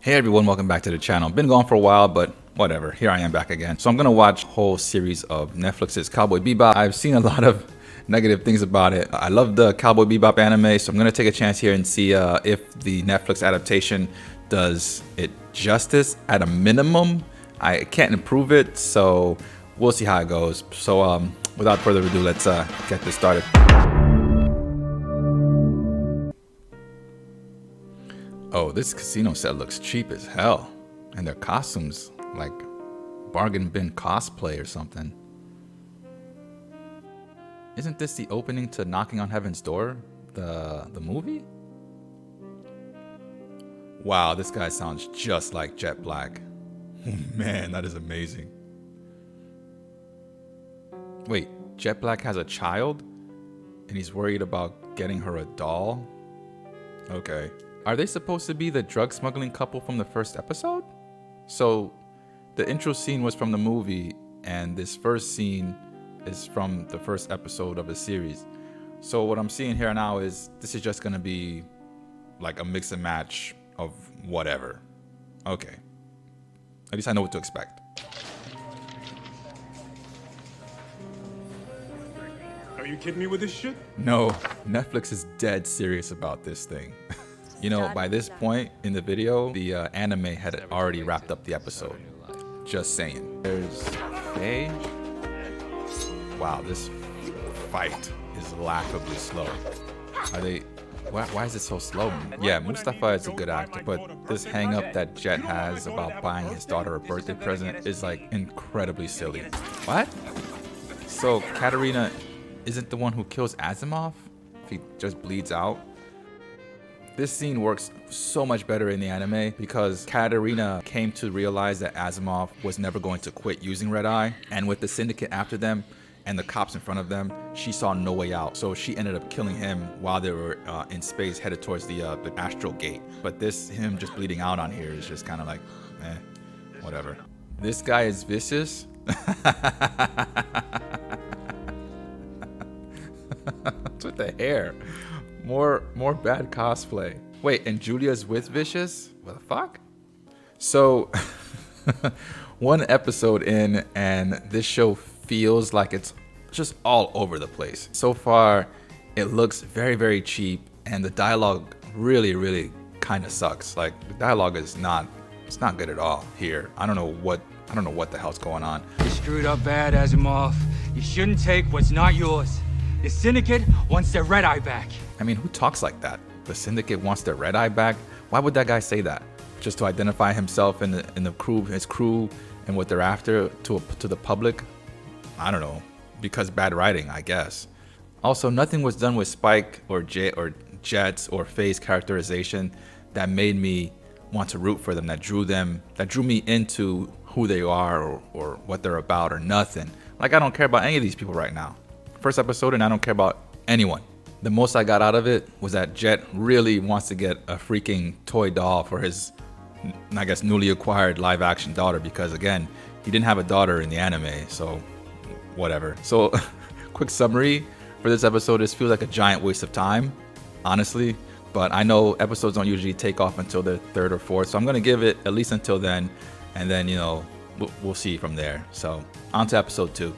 Hey everyone, welcome back to the channel. Been gone for a while, but whatever. Here I am back again. So I'm gonna watch a whole series of Netflix's Cowboy Bebop. I've seen a lot of negative things about it. I love the Cowboy Bebop anime, so I'm gonna take a chance here and see if the Netflix adaptation does it justice at a minimum. I can't improve it, so we'll see how it goes. So without further ado, let's get this started. Oh, this casino set looks cheap as hell. And their costumes, like bargain bin cosplay or something. Isn't this the opening to Knocking on Heaven's Door? The movie? Wow, this guy sounds just like Jet Black. Man, that is amazing. Wait, Jet Black has a child? And he's worried about getting her a doll? Okay. Are they supposed to be the drug smuggling couple from the first episode? So the intro scene was from the movie and this first scene is from the first episode of the series. So what I'm seeing here now is this is just gonna be like a mix and match of whatever. Okay. At least I know what to expect. Are you kidding me with this shit? No, Netflix is dead serious about this thing. You know, by this point in the video, the anime had already wrapped up the episode. Just saying. There's Faye. Wow, this fight is laughably slow. Are they... Why is it so slow? Yeah, Mustafa is a good actor, but this hang up that Jet has about buying his daughter a birthday present is like incredibly silly. What? So Katarina isn't the one who kills Asimov? If he just bleeds out? This scene works so much better in the anime because Katarina came to realize that Asimov was never going to quit using Red Eye, and with the syndicate after them and the cops in front of them, she saw no way out. So she ended up killing him while they were in space headed towards the astral gate. But him just bleeding out on here is just kind of like, whatever. This guy is vicious. What's with the hair? More bad cosplay. Wait, and Julia's with Vicious? What the fuck? So, one episode in, and this show feels like it's just all over the place. So far, it looks very, very cheap, and the dialogue really kind of sucks. Like, the dialogue is it's not good at all here. I don't know what the hell's going on. You screwed up bad, Asimov. You shouldn't take what's not yours. The Syndicate wants their Red Eye back. I mean, who talks like that? The Syndicate wants their Red Eye back? Why would that guy say that? Just to identify himself and his crew, and what they're after to the public? I don't know. Because bad writing, I guess. Also, nothing was done with Spike or Jet's or Faye's characterization that made me want to root for them, that drew me into who they are or what they're about or nothing. Like, I don't care about any of these people right now. First episode, and I don't care about anyone. The most I got out of it was that Jet really wants to get a freaking toy doll for his, I guess, newly acquired live action daughter, because again, he didn't have a daughter in the anime, so whatever. So quick summary for this episode, this feels like a giant waste of time, honestly, but I know episodes don't usually take off until the third or fourth, so I'm gonna give it at least until then, and then, you know, we'll see from there. So on to episode 2.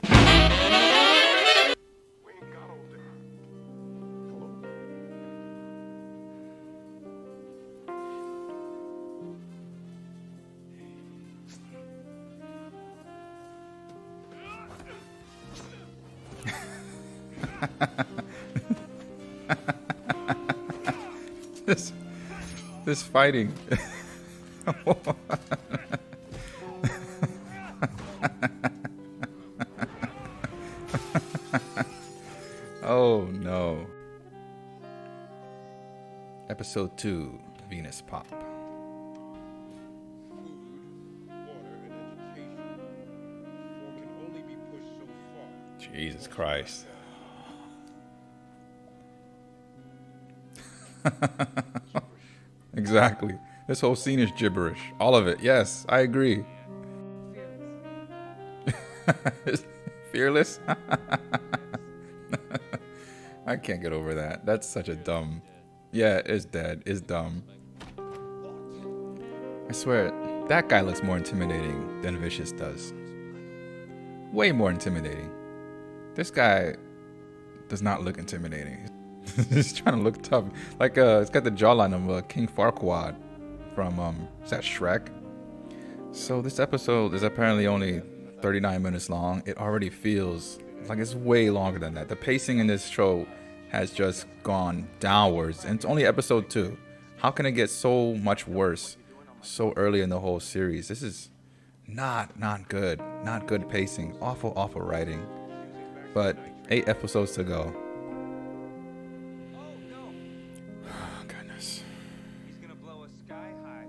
This fighting. Oh no. Episode 2, Venus Pop. Food, water, and education. One can only be pushed so far. Jesus Christ. Exactly. This whole scene is gibberish. All of it. Yes, I agree. Fearless? I can't get over that. That's such a dumb... Yeah, it's dead. It's dumb. I swear, that guy looks more intimidating than Vicious does. Way more intimidating. This guy does not look intimidating. He's trying to look tough. Like, it's got the jawline of King Farquaad from, is that Shrek? So this episode is apparently only 39 minutes long. It already feels like it's way longer than that. The pacing in this show has just gone downwards, and it's only episode 2. How can it get so much worse so early in the whole series? This is not good. Not good pacing. Awful writing. But 8 episodes to go. Oh, goodness. He's gonna blow us sky high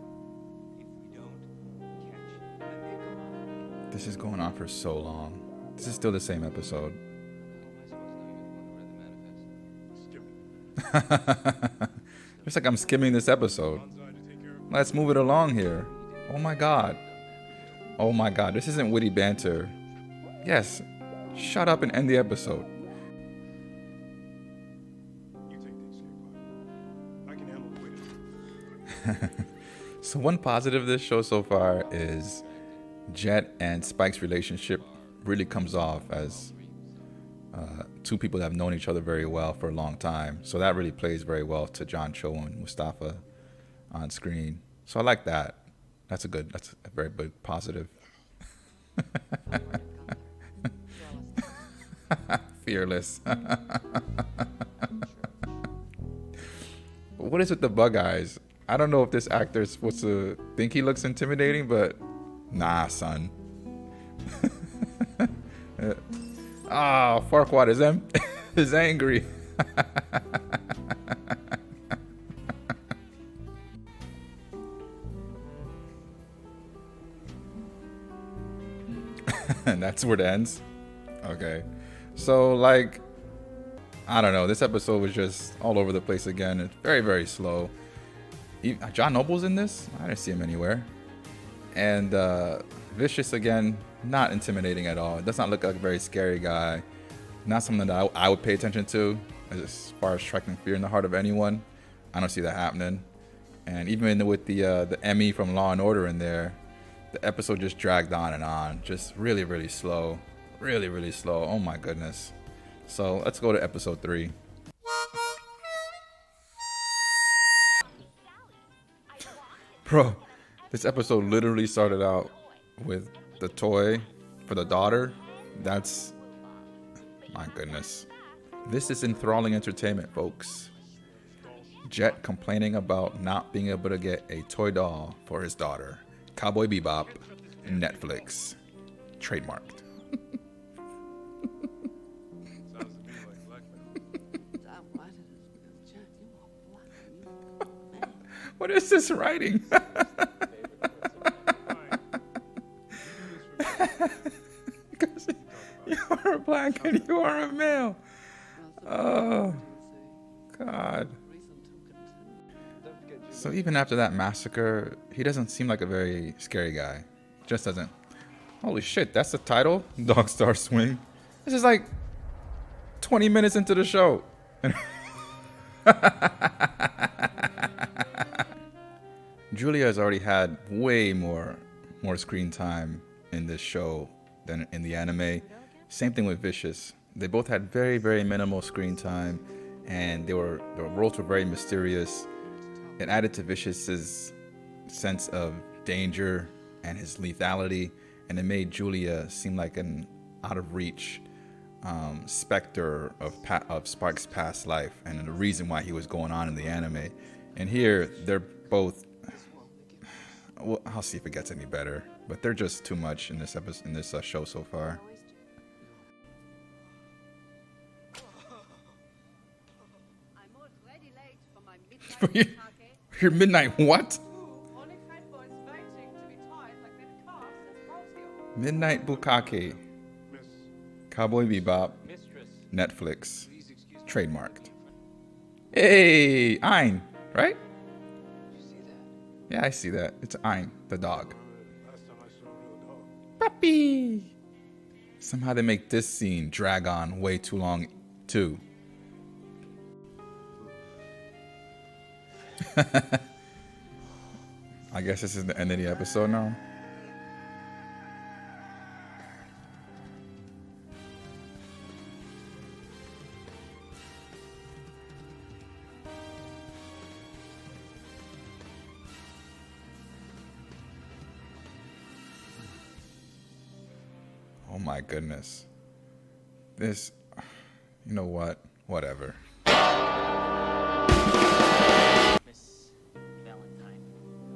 if we don't catch the. This is going on for so long. This is still the same episode. Looks like I'm skimming this episode. Let's move it along here. Oh my god. Oh my god, this isn't witty banter. Yes, shut up and end the episode. You take these, I can handle the weight. So one positive of this show so far is Jet and Spike's relationship really comes off as two people that have known each other very well for a long time. So that really plays very well to John Cho and Mustafa on screen. So I like that. That's a very big positive. Fearless. What is with the bug eyes? I don't know if this actor is supposed to think he looks intimidating, but nah, son. Farquaad is angry. And that's where it ends. Okay. So, like, I don't know. This episode was just all over the place again. It's very, very slow. John Noble's in this? I didn't see him anywhere. And Vicious, again, not intimidating at all. It does not look like a very scary guy. Not something that I would pay attention to as far as striking fear in the heart of anyone. I don't see that happening. And even with the Emmy from Law and Order in there, the episode just dragged on and on. Just really, really slow. Really, really slow. Oh my goodness. So let's go to episode 3. Bro, this episode literally started out with the toy for the daughter. That's, my goodness. This is enthralling entertainment, folks. Jet complaining about not being able to get a toy doll for his daughter. Cowboy Bebop, Netflix, trademarked. What is this writing? Because you are black and you are a male. Oh, God. So even after that massacre, he doesn't seem like a very scary guy. Just doesn't. Holy shit, that's the title? Dog Star Swing. This is like 20 minutes into the show. Julia has already had way more screen time in this show than in the anime. Same thing with Vicious. They both had very, very minimal screen time, and their roles were very mysterious. It added to Vicious's sense of danger and his lethality, and it made Julia seem like an out-of-reach specter of Spark's past life and the reason why he was going on in the anime. And here, they're both. Well, I'll see if it gets any better, but they're just too much in this episode, in this show so far. I'm already late for my midnight bukkake. Your midnight what? Only fat boys waiting to be tied like little calves at Prosciutto. Midnight Bukkake, Miss, Cowboy Bebop, Mistress. Netflix, trademarked. Hey, Ein, right? Yeah, I see that. It's Ein, the dog. last time I saw a real dog. Puppy. Somehow they make this scene drag on way too long, too. I I guess this is the end of the episode now. Oh my goodness. This, you know what? Whatever. Miss Valentine,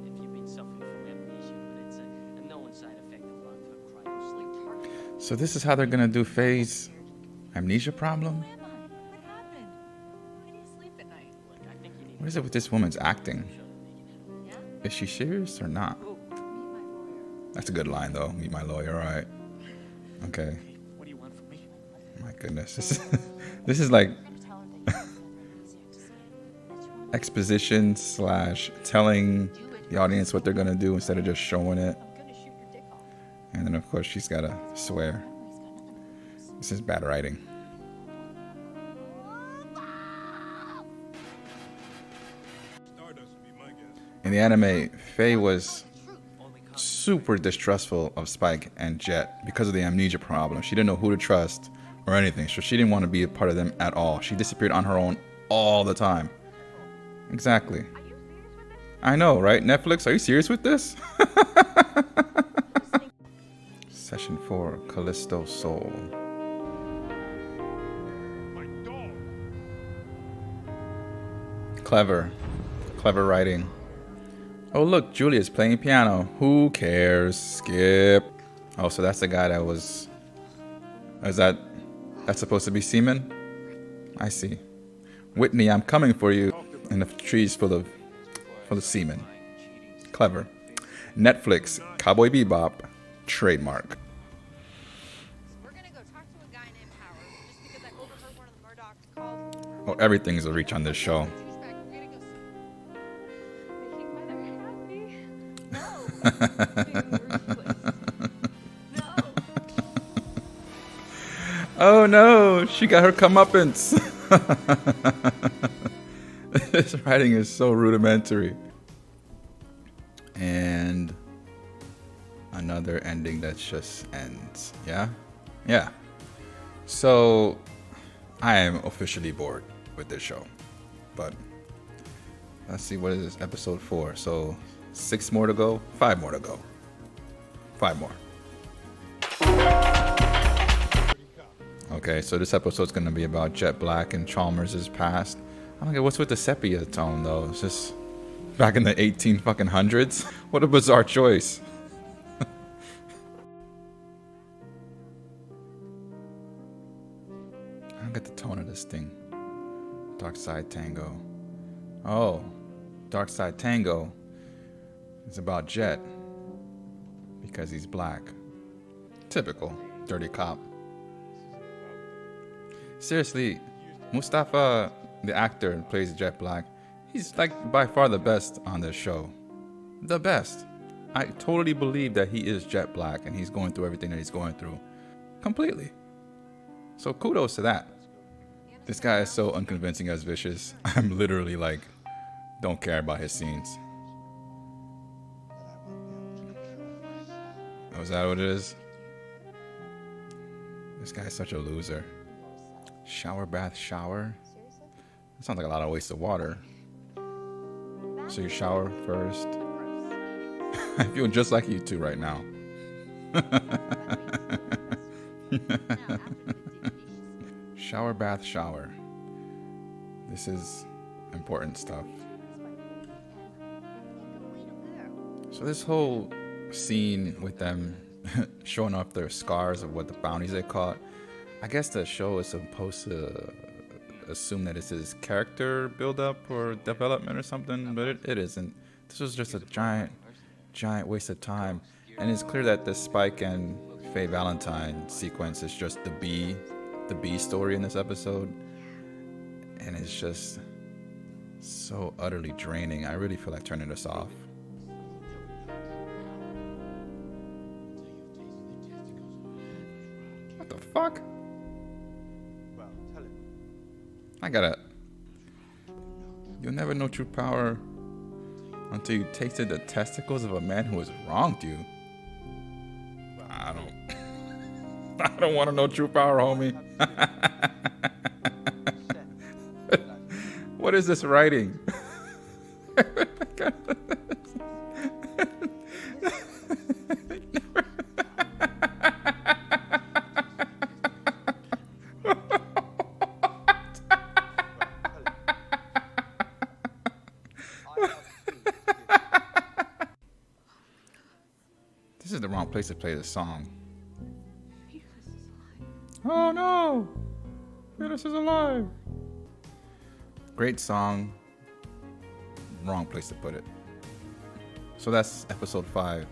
if you've been suffering from amnesia, but it's a known side effect of long-term cryosleep. So this is how they're gonna do Faye's amnesia problem? Who am I? What happened? Why do you sleep at night? Look, I think you need What is it with this woman's acting? Yeah? Is she serious or not? Meet my lawyer. That's a good line though. Meet my lawyer, alright. Okay. What do you want from me? My goodness. This is like exposition / telling the audience what they're gonna do instead of just showing it. I'm gonna shoot your dick off. And then of course she's gotta swear. This is bad writing. Stardust would be my guess. In the anime, Faye was super distrustful of Spike and Jet because of the amnesia problem. She didn't know who to trust or anything, so she didn't want to be a part of them at all. She disappeared on her own all the time. Exactly. I know, right? Netflix, are you serious with this? Session 4, Callisto Soul. My dog. Clever. Clever writing. Oh look, Julia's playing piano. Who cares? Skip. Oh, so that's the guy that was... That's supposed to be Seaman? I see. Whitney, I'm coming for you. And the tree's full of semen. Clever. Netflix, Cowboy Bebop, trademark. We're gonna go talk to a guy named Howard just because I overheard one of the Murdochs called Oh, everything's a reach on this show. douchebag. We're gonna go see. Making mother happy. No. Being worthless. No. Oh no, she got her comeuppance. This writing is so rudimentary. And another ending that just ends. Yeah? Yeah. So I am officially bored with this show. But let's see, what is this? Episode 4. So 6 more to go, 5 more to go. 5 more. Okay, so this episode's gonna be about Jet Black and Chalmers' past. I don't get what's with the sepia tone though. It's just back in the 18 fucking hundreds. What a bizarre choice. I don't get the tone of this thing. Dark Side Tango. Oh, Dark Side Tango is about Jet because he's black. Typical dirty cop. Seriously, Mustafa, the actor who plays Jet Black, he's like by far the best on this show. The best. I totally believe that he is Jet Black and he's going through everything that he's going through. Completely. So kudos to that. This guy is so unconvincing as Vicious. I'm literally like, don't care about his scenes. Oh, is that what it is? This guy's such a loser. Shower, bath, shower. That sounds like a lot of waste of water. So you shower first. I feel just like you two right now. Shower, bath, shower. This is important stuff. So this whole scene with them showing off their scars of what the bounties they caught, I guess the show is supposed to assume that it's his character build-up or development or something, but it isn't. This was just a giant waste of time. And it's clear that the Spike and Faye Valentine sequence is just the B story in this episode. And it's just so utterly draining. I really feel like turning this off. What the fuck? Well, tell him. I gotta... You'll never know true power until you tasted the testicles of a man who has wronged you. I don't. I don't want to know true power, homie. What is this writing? This is the wrong place to play this song. Oh no! Fetus is alive! Great song. Wrong place to put it. So that's episode 5.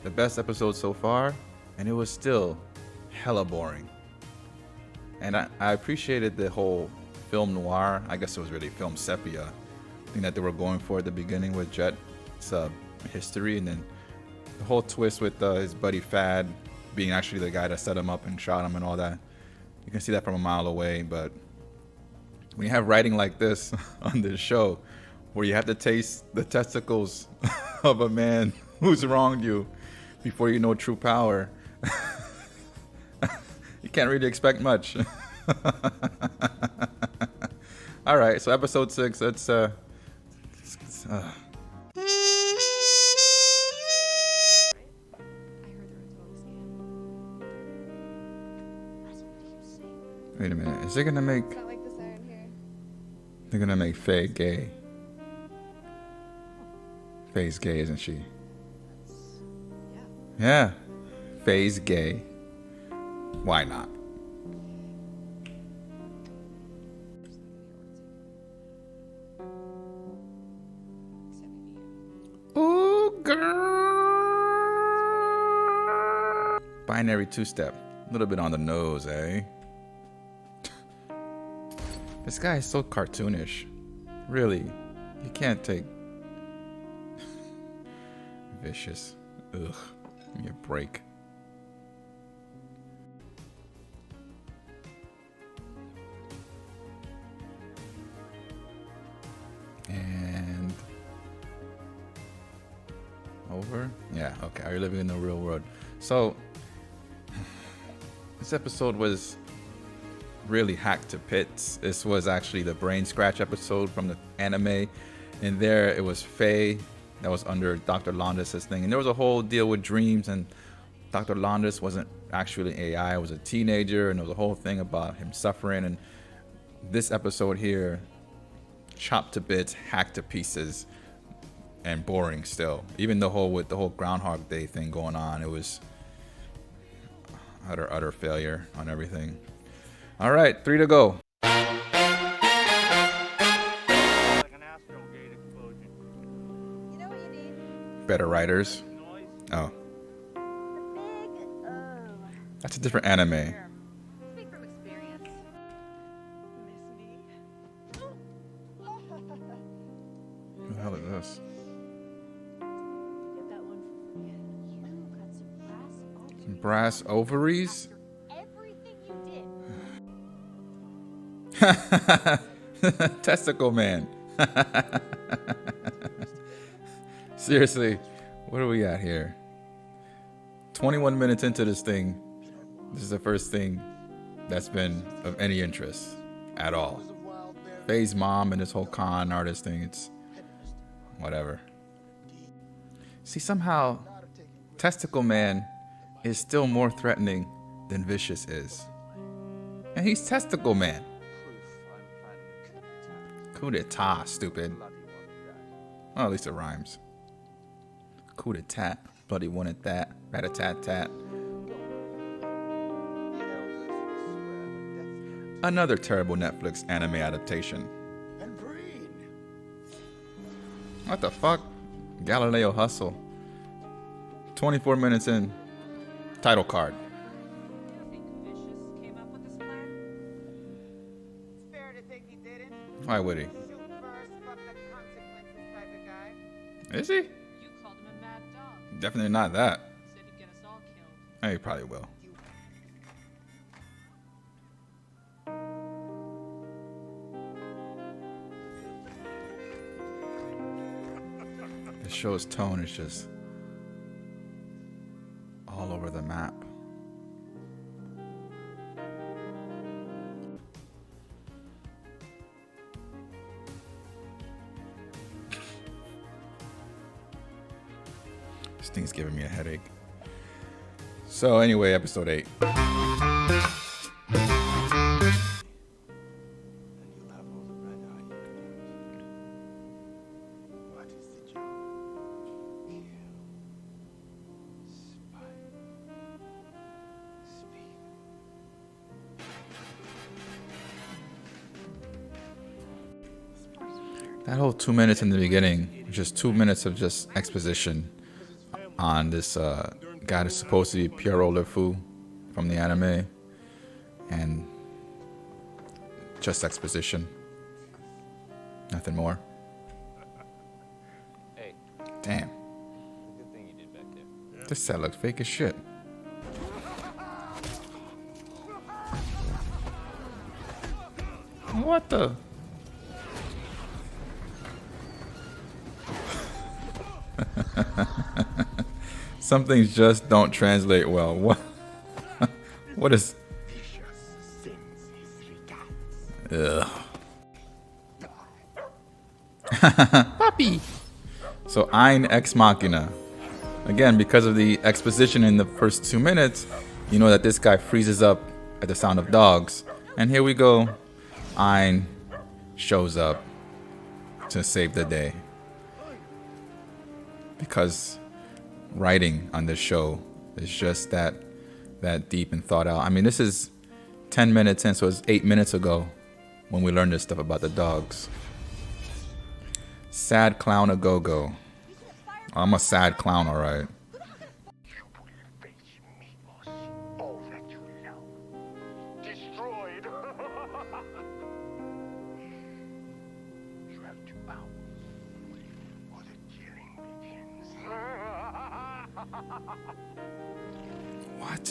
The best episode so far, and it was still hella boring. And I appreciated the whole film noir. I guess it was really film sepia thing that they were going for at the beginning with Jet's history, and then the whole twist with his buddy Fad being actually the guy that set him up and shot him and all that. You can see that from a mile away, but when you have writing like this on this show, where you have to taste the testicles of a man who's wronged you before you know true power, you can't really expect much. All right, so episode 6, let's wait a minute. Is it gonna make? It's not like the siren here. They're gonna make Faye gay. Faye's gay, isn't she? Yeah. Faye's gay. Why not? Ooh, girl. Binary two-step. A little bit on the nose, eh? This guy is so cartoonish. Really. You can't take... Vicious. Ugh. Give me a break. And... over? Yeah, okay. Are you living in the real world? So... this episode was really hacked to bits. This was actually the brain scratch episode from the anime. And there it was Faye that was under Dr. Landis' thing. And there was a whole deal with dreams, and Dr. Landis wasn't actually AI, it was a teenager, and there was a whole thing about him suffering. And this episode here, chopped to bits, hacked to pieces, and boring still. Even the whole with the whole Groundhog Day thing going on, it was utter failure on everything. All right, 3 to go. Like an astral gate explosion. You know what you need? Better writers. Noise. Oh, A big that's a different anime. Speak from experience. Miss me? Who the hell is this? Get that one for free. You got some Brass ovaries? everything you did. Testicle man. Seriously, what are we at here? 21 minutes into this thing. This is the first thing that's been of any interest at all. Faye's mom and this whole con artist thing, it's whatever. See, somehow Testicle Man is still more threatening than Vicious is. And he's Testicle Man. Coup d'etat, stupid. Well, at least it rhymes. Coup d'etat, bloody wanted that, rat-a-tat-tat. Another terrible Netflix anime adaptation. What the fuck? Galileo Hustle. 24 minutes in. Title card. Think Vicious came up with this plan? It's fair to think he didn't. Why would he? Shoot first, fuck the consequences type of guy. Is he? You called him a mad dog. Definitely not that. Said he'd get us all killed. He probably will. show's tone is just all over the map. This thing's giving me a headache. So anyway, episode 8. And you'll have all the red eye you can use. What is the job? Kill. Spy. Speed. That whole 2 minutes in the beginning, just 2 minutes of just exposition on this guy that's supposed to be Pierrot Le Fou from the anime, and just exposition, nothing more. Hey, Damn, good thing you did back there. this set looks fake as shit. What the? Some things just don't translate well. What? What is? Ugh. Puppy. So Ein Ex Machina. Again, because of the exposition in the first 2 minutes, you know that this guy freezes up at the sound of dogs. And here we go. Ein shows up to save the day. Because writing on this show is just that deep and thought out. I mean, this is 10 minutes in, so it's 8 minutes ago when we learned this stuff about the dogs. Sad clown a go-go. I'm a sad clown, all right. You will face me, boss. All that you love. Destroyed. You have 2 hours, or the killing begins. What?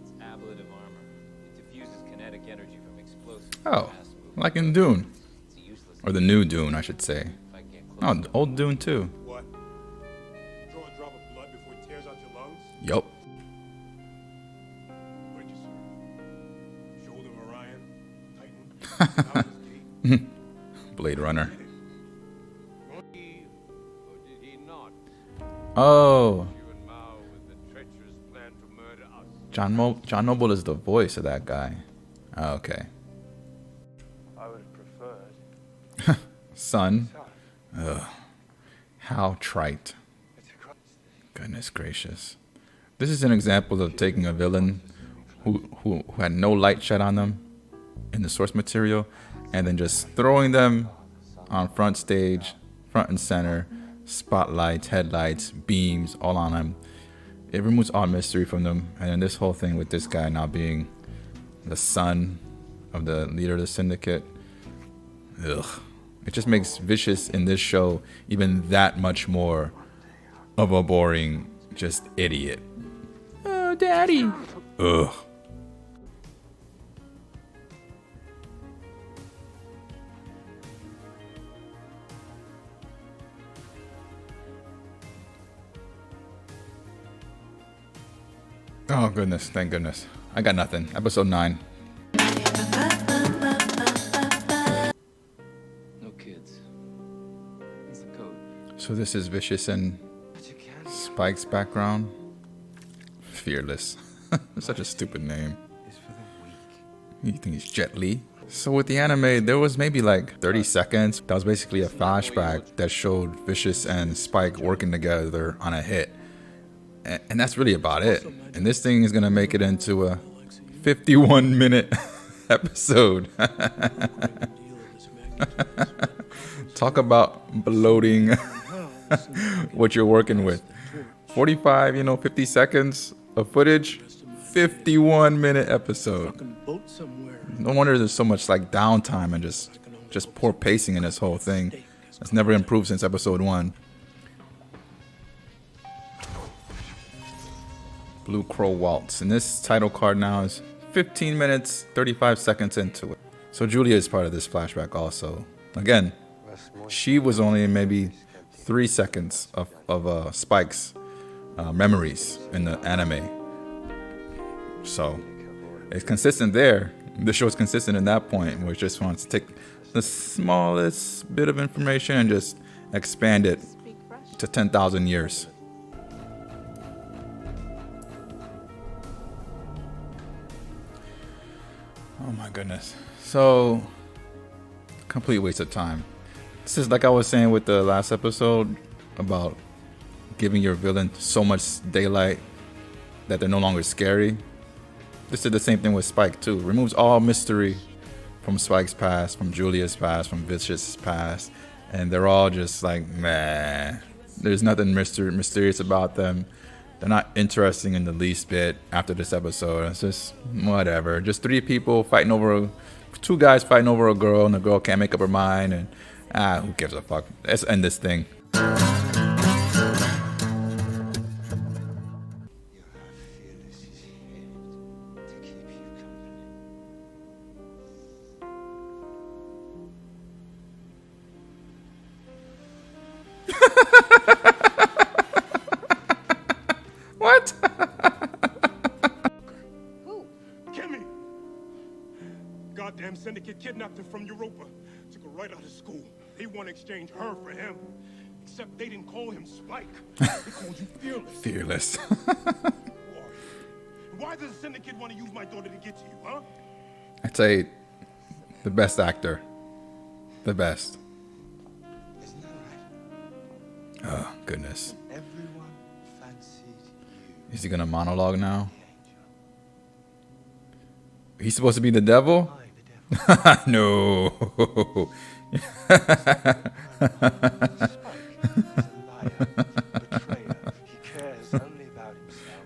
It's ablative armor. It diffuses kinetic energy from explosives. Oh, Fast movement. like in Dune. It's a useless Or the new Dune, I should say. if I get close. Oh, old Dune too. What? Draw a drop of blood before it tears out your lungs? Yup. Where'd you serve? Shoulder of Orion? Titan? Baldur's Gate? Blade Runner. Or did he not? Oh, You and Mao with the treacherous plan to murder us. John Noble is the voice of that guy. Oh, okay. I would have preferred. Son. Ugh. How trite. It's a cross. Goodness gracious. This is an example of taking a villain who had no light shed on them in the source material and then just throwing them on front stage, front and center, spotlights, headlights, beams, all on them. It removes all mystery from them. And then this whole thing with this guy now being the son of the leader of the syndicate. Ugh. It just makes Vicious in this show even that much more of a boring, just idiot. Oh, daddy. Ugh. Oh, goodness. Thank goodness. I got nothing. Episode 9. No kids. What's the code? So this is Vicious and But you can't. Spike's background. Fearless. Such a stupid name. It's for the weak. You think he's Jet Li? So with the anime, there was maybe like 30 seconds. That was basically a flashback that showed Vicious and Spike working together on a hit. And that's really about it. And this thing is going to make it into a 51-minute episode. Talk about bloating what you're working with. 45, 50 seconds of footage. 51-minute episode. No wonder there's so much like downtime and just poor pacing in this whole thing. It's never improved since episode 1. Blue Crow Waltz. And this title card now is 15 minutes, 35 seconds into it. So Julia is part of this flashback also. Again, she was only maybe 3 seconds of Spike's memories in the anime. So it's consistent there. The show is consistent in that point, where it just wants to take the smallest bit of information and just expand it to 10,000 years. Oh my goodness. So, complete waste of time. This is like I was saying with the last episode about giving your villain so much daylight that they're no longer scary. This is the same thing with Spike too. Removes all mystery from Spike's past, from Julia's past, from Vicious' past, and they're all just like, meh. There's nothing mysterious about them. They're not interesting in the least bit after this episode. It's just whatever. Just 2 guys fighting over a girl, and the girl can't make up her mind, and who gives a fuck? Let's end this thing. You have fearless head to keep you company. What? Who? Kimmy! Goddamn syndicate kidnapped her from Europa. Took her right out of school. They want to exchange her for him. Except they didn't call him Spike. They called you Fearless. Fearless. Why? Why does the syndicate want to use my daughter to get to you, huh? I'd say the best actor. The best. Isn't that right? Oh, goodness. Everyone fancied you, Is he gonna monologue now? angel. He's supposed to be the devil? I, the devil. No. Spike is a liar, betrayer. He cares only about himself.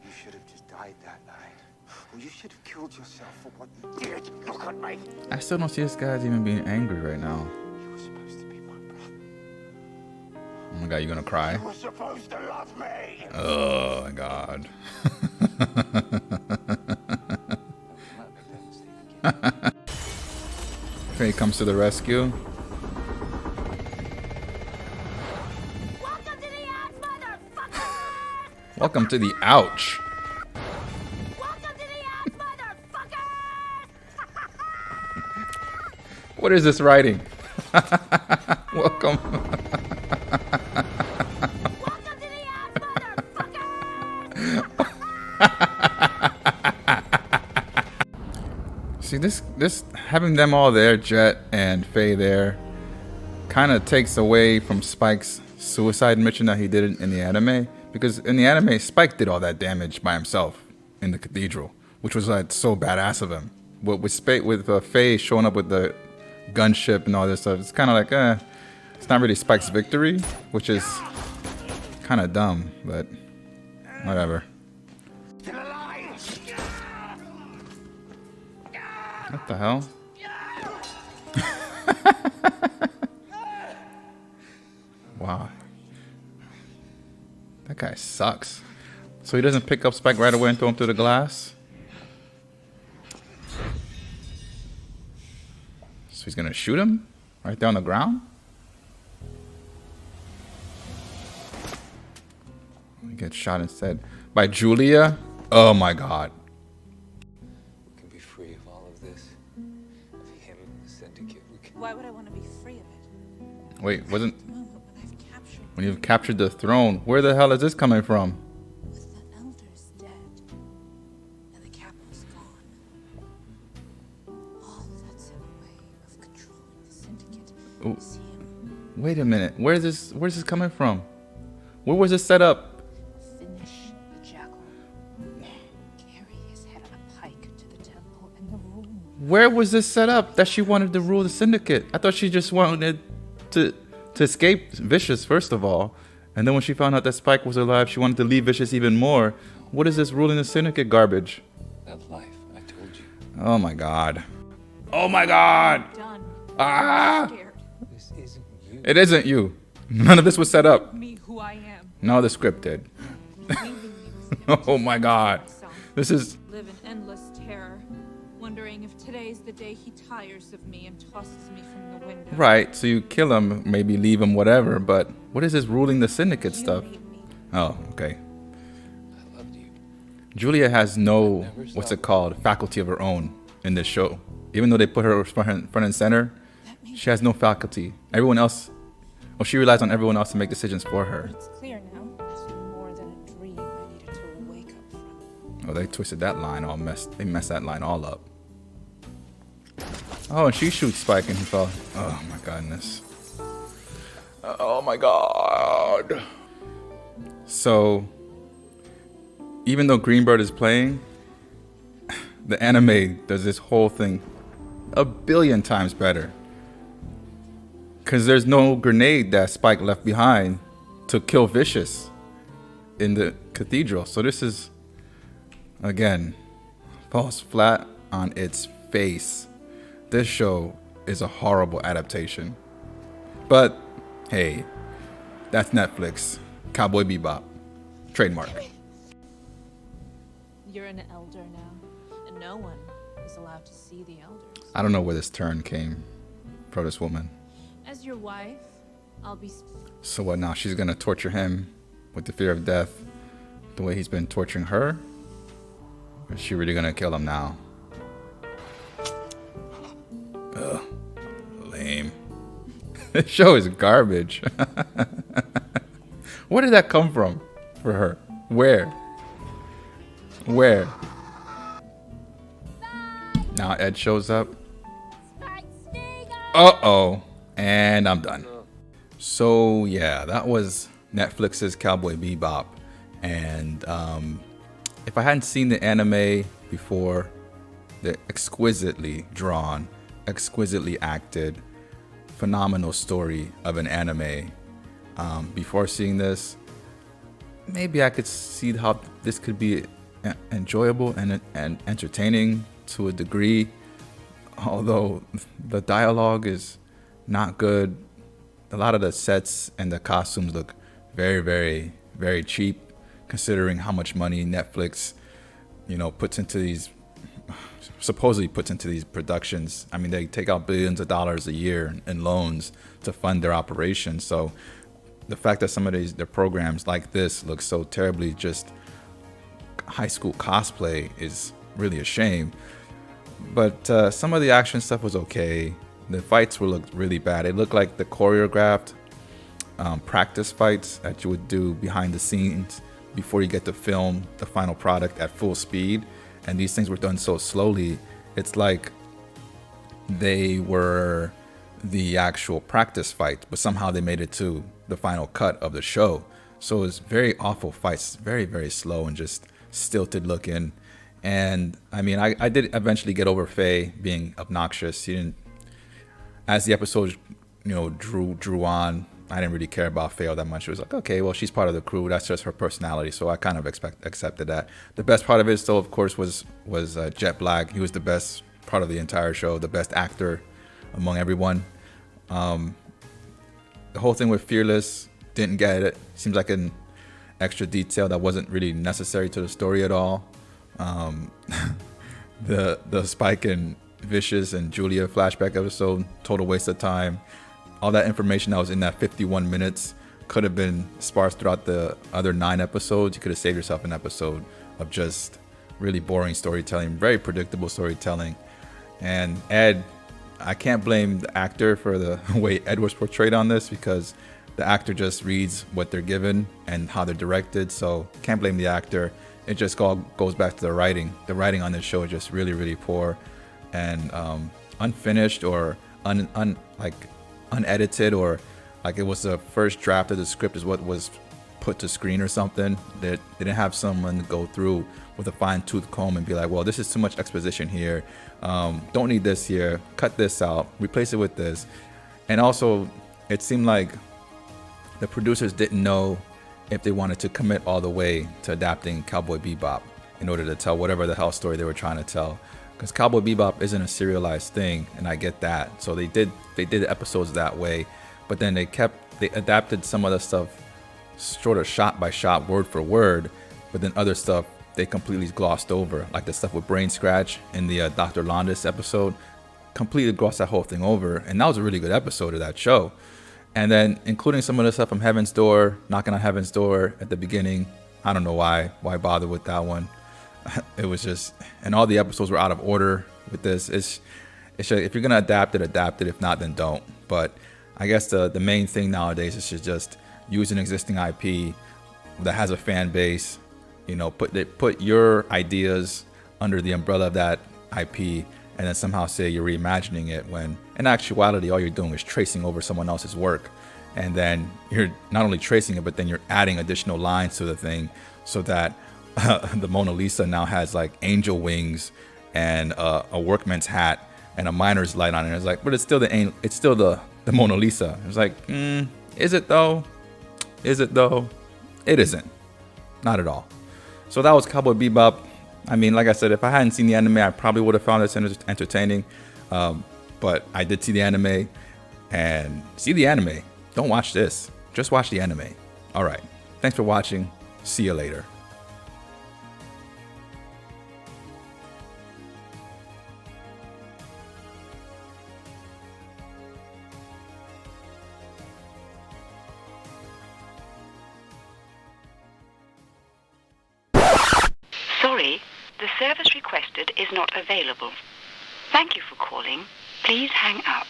You should have just died that night. Or you should have killed yourself for what you did. Look at me. I still don't see this guy's even being angry right now. You were supposed to be my brother. Oh my god, you gonna cry? You were supposed to love me. Oh my god. Faye comes to the rescue. Welcome to the ouch, motherfucker! Welcome to the ouch. Welcome to the ouch, motherfucker! What is this writing? Welcome. Welcome to the ouch, motherfucker! See, this having them all there, Jet and Faye there, kind of takes away from Spike's suicide mission that he did in the anime. Because in the anime, Spike did all that damage by himself in the cathedral, which was like so badass of him. But with Faye showing up with the gunship and all this stuff, it's kind of like, it's not really Spike's victory, which is kind of dumb, but whatever. What the hell? Wow. That guy sucks. So he doesn't pick up Spike right away and throw him through the glass? So he's gonna shoot him right there on the ground? He gets shot instead by Julia? Oh my god. We can be free of all of this. Of him and the syndicate. We can... Why would I want to be free of it? Wait, wasn't The moment when I've captured when you've captured the throne? Where the hell is this coming from? with the elders dead and the capital's gone. All that's in the way of controlling the syndicate Ooh. is him. Wait a minute. Where's this coming from? Where was this set up? Finish the jackal. Carry his head on a pike to the temple and the room. Where was this set up that she wanted to rule the syndicate? I thought she just wanted to escape Vicious first of all, and then when she found out that Spike was alive, she wanted to leave Vicious even more. What is this ruling the syndicate garbage? That life, I told you. Oh my god. Oh my god. Done. Ah! Scared. This isn't you. It isn't you. None of this was set up. Me who I am. No, the script did. Leaving me was the Oh my god. myself. This is Live in endless terror. When wondering if today's the day he tires of me and tosses me from the window. Right, so you kill him, maybe leave him, whatever, but what is this ruling the syndicate You stuff? made me. Oh, okay. I loved you. Julia has no, what's it called, faculty of her own in this show. Even though they put her front and center, she has no faculty. Everyone else, well, she relies on everyone else to make decisions for her. It's clear now. It's more than a dream I needed to wake up from. Oh, they twisted that line all messed. They messed that line all up. Oh, and she shoots Spike and he fell. Oh my goodness. Oh my god. So, even though Greenbird is playing, the anime does this whole thing a billion times better. Because there's no grenade that Spike left behind to kill Vicious in the cathedral. So this is, again, falls flat on its face. This show is a horrible adaptation. But, hey, that's Netflix. Cowboy Bebop. Trademark. You're an elder now, and no one is allowed to see the elders. I don't know where this turn came for this woman. As your wife, I'll be. So what now? She's gonna torture him with the fear of death the way he's been torturing her? Or is she really gonna kill him now? Ugh. Lame. This show is garbage. Where did that come from for her? Where? Where? Now Ed shows up. Uh-oh. And I'm done. So yeah, that was Netflix's Cowboy Bebop. And if I hadn't seen the anime before, the exquisitely drawn, exquisitely acted, phenomenal story of an anime. Before seeing this, maybe I could see how this could be enjoyable and entertaining to a degree. Although the dialogue is not good. A lot of the sets and the costumes look very, very, very cheap, considering how much money Netflix, puts into these, supposedly puts into these productions. I mean, they take out billions of dollars a year in loans to fund their operations. So the fact that some of their programs like this look so terribly just high school cosplay is really a shame. But some of the action stuff was okay. The fights looked really bad. It looked like the choreographed practice fights that you would do behind the scenes before you get to film the final product at full speed. And these things were done so slowly. It's like they were the actual practice fight, but somehow they made it to the final cut of the show. So it was very awful fights, very, very slow and just stilted looking. And I mean, I did eventually get over Faye being obnoxious. She didn't, as the episode, drew on, I didn't really care about Faye all that much. It was like, okay, well, she's part of the crew. That's just her personality. So I kind of accepted that. The best part of it still, of course, was Jet Black. He was the best part of the entire show, the best actor among everyone. The whole thing with Fearless, didn't get it. Seems like an extra detail that wasn't really necessary to the story at all. The Spike and Vicious and Julia flashback episode, total waste of time. All that information that was in that 51 minutes could have been sparse throughout the other 9 episodes. You could have saved yourself an episode of just really boring storytelling, very predictable storytelling. And Ed, I can't blame the actor for the way Ed was portrayed on this, because the actor just reads what they're given and how they're directed. So can't blame the actor. It just all goes back to the writing. The writing on this show is just really, really poor and unfinished or unedited, or like it was the first draft of the script is what was put to screen or something. They didn't have someone go through with a fine-tooth comb and be like, well, this is too much exposition here. Don't need this here. Cut this out. Replace it with this. And also, it seemed like the producers didn't know if they wanted to commit all the way to adapting Cowboy Bebop in order to tell whatever the hell story they were trying to tell. Because Cowboy Bebop isn't a serialized thing, and I get that. So they did episodes that way, but then they adapted some of the stuff sort of shot by shot, word for word, but then other stuff they completely glossed over, like the stuff with Brain Scratch in the Dr. Landis episode. Completely glossed that whole thing over, and that was a really good episode of that show. And then including some of the stuff from Heaven's Door, knocking on Heaven's Door at the beginning. I don't know why bother with that one. It was just, and all the episodes were out of order with this. It's if you're gonna adapt it, adapt it. If not, then don't. But I guess the main thing nowadays is to just use an existing IP that has a fan base. You know, put your ideas under the umbrella of that IP, and then somehow say you're reimagining it, when in actuality all you're doing is tracing over someone else's work. And then you're not only tracing it, but then you're adding additional lines to the thing, so that the Mona Lisa now has like angel wings and a workman's hat and a miner's light on it. It's like, but it's still the Mona Lisa. It's like, is it though? Is it though? It isn't. Not at all. So that was Cowboy Bebop. I mean, like I said, if I hadn't seen the anime, I probably would have found this entertaining. But I did see the anime, and see the anime. Don't watch this. Just watch the anime. All right. Thanks for watching. See you later. Sorry, the service requested is not available. Thank you for calling. Please hang up.